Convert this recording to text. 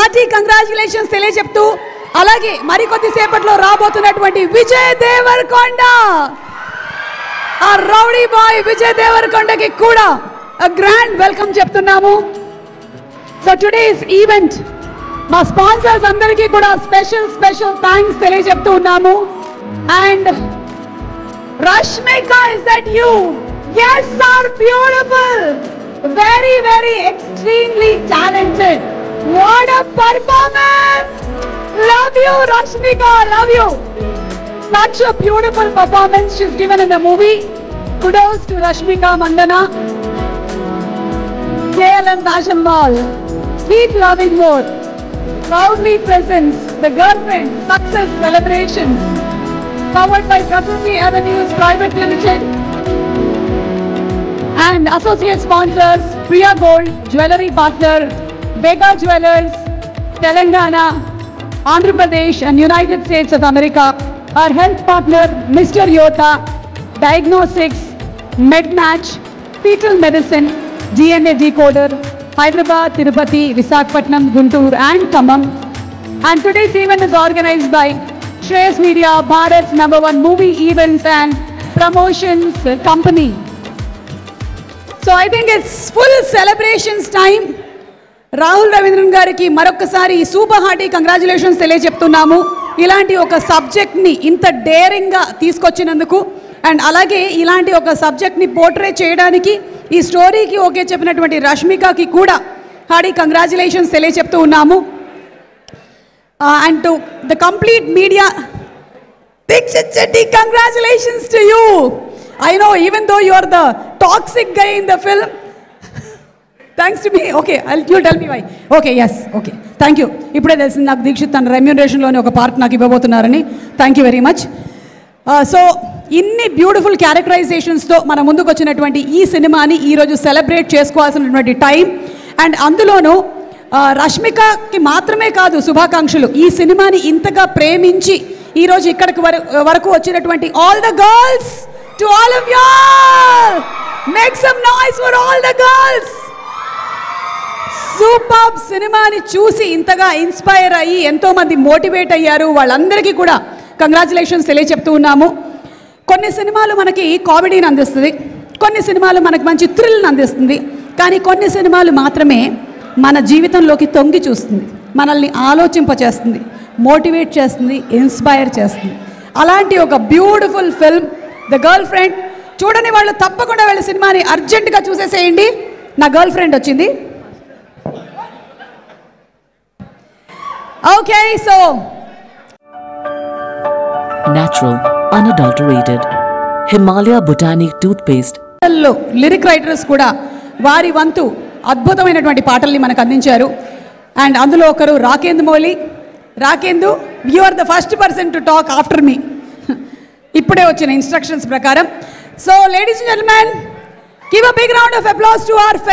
Hearty congratulations తెలియజెప్తూ అలాగే మరికొద్ది సేపట్లో రాబోతున్నటువంటి విజయ్ దేవరకొండ ఆ రౌడీ బాయ్ విజయ్ దేవరకొండకి కూడా గ్రాండ్ వెల్కమ్ చెప్తున్నాము. సో టుడేస్ ఈవెంట్ మా స్పాన్సర్స్ అందరికీ కూడా స్పెషల్ థ్యాంక్స్ తెలియజెప్తూ ఉన్నాము. And Rashmika, is that you? Yes, sir, beautiful. Very extremely talented. What a performance. Love you, Rashmika, love you. Such a beautiful performance she's given in the movie. Kudos to Rashmika Mandana. KLM Fashion Mall, Sweet Loving More, proudly presents the Girlfriend Success Celebration, powered by Prakriti Avenues Private Limited, and associate sponsors Priya Gold, Jewellery Partner, Vega Jewelers, Telangana, Andhra Pradesh and United States of America. Our health partner Mr. Yota, Diagnostics, MedMatch, Fetal Medicine, DNA Decoder, Hyderabad, Tirupati, Visakhapatnam, Guntur and Khammam. And today's event is organized by Shreyas Media, Bharat's #1 movie events and promotions company. So I think it's full celebrations time. Rahul Ravindran గారికి మరొకసారి super hearty congratulations తెలియజెప్తున్నాము. ఇలాంటి ఒక సబ్జెక్ట్ని ఇంత డేరింగ్గా తీసుకొచ్చినందుకు and అలాగే ఇలాంటి ఒక సబ్జెక్ట్ని పోర్ట్రే చేయడానికి ఈ స్టోరీకి ఓకే చెప్పినటువంటి రష్మికకి కూడా హార్టీ కంగ్రాచులేషన్స్ తెలియజెప్తూ ఉన్నాము. And to the complete media, Dikshit Shetty, congratulations to you. I know even though you are the toxic guy in the film, thanks to me. Okay, you'll tell me why. Okay, yes, okay. Thank you. ఇప్పుడే తెలిసింది నాకు దీక్షిత్ తన రెమ్యూనరేషన్లోని ఒక part నాకు ఇవ్వబోతున్నారని. Thank you very much. So ఇన్ని beautiful క్యారెక్టరైజేషన్స్తో మన ముందుకు వచ్చినటువంటి ఈ సినిమాని ఈరోజు సెలబ్రేట్ చేసుకోవాల్సినటువంటి టైం. అండ్ అందులోనూ రష్మికకి మాత్రమే కాదు శుభాకాంక్షలు, ఈ సినిమాని ఇంతగా ప్రేమించి ఈరోజు ఇక్కడికి వరకు వచ్చినటువంటి all the girls, to all of y'all, make some noise for all the girls. Super సినిమాని చూసి ఇంతగా ఇన్స్పైర్ అయ్యి ఎంతోమంది మోటివేట్ అయ్యారు, వాళ్ళందరికీ కూడా కంగ్రాచులేషన్స్ తెలియచెప్తూ ఉన్నాము. కొన్ని సినిమాలు మనకి కామెడీని అందిస్తుంది, కొన్ని సినిమాలు మనకి మంచి థ్రిల్ని అందిస్తుంది, కానీ కొన్ని సినిమాలు మాత్రమే మన జీవితంలోకి తొంగి చూస్తుంది, మనల్ని ఆలోచింపచేస్తుంది, మోటివేట్ చేస్తుంది, ఇన్స్పైర్ చేస్తుంది. అలాంటి ఒక beautiful film the girl friend. చూడని వాళ్ళు తప్పకుండా వెళ్ళి సినిమాని అర్జెంటుగా చూసేసేయండి. నా గర్ల్ ఫ్రెండ్ వచ్చింది. Okay, so natural, unadulterated Himalaya Botanic toothpaste. Lyric writers కూడా వారి వంతు అద్భుతమైనటువంటి పాటల్ని మనకు అందించారు. అండ్ అందులో ఒకరు Rakendu Mouli. Rakendu, you are the first person to talk after me, ఇప్పుడే వచ్చిన ఇన్స్ట్రక్షన్స్ ప్రకారం. So ladies and gentlemen, give a big round of applause to hour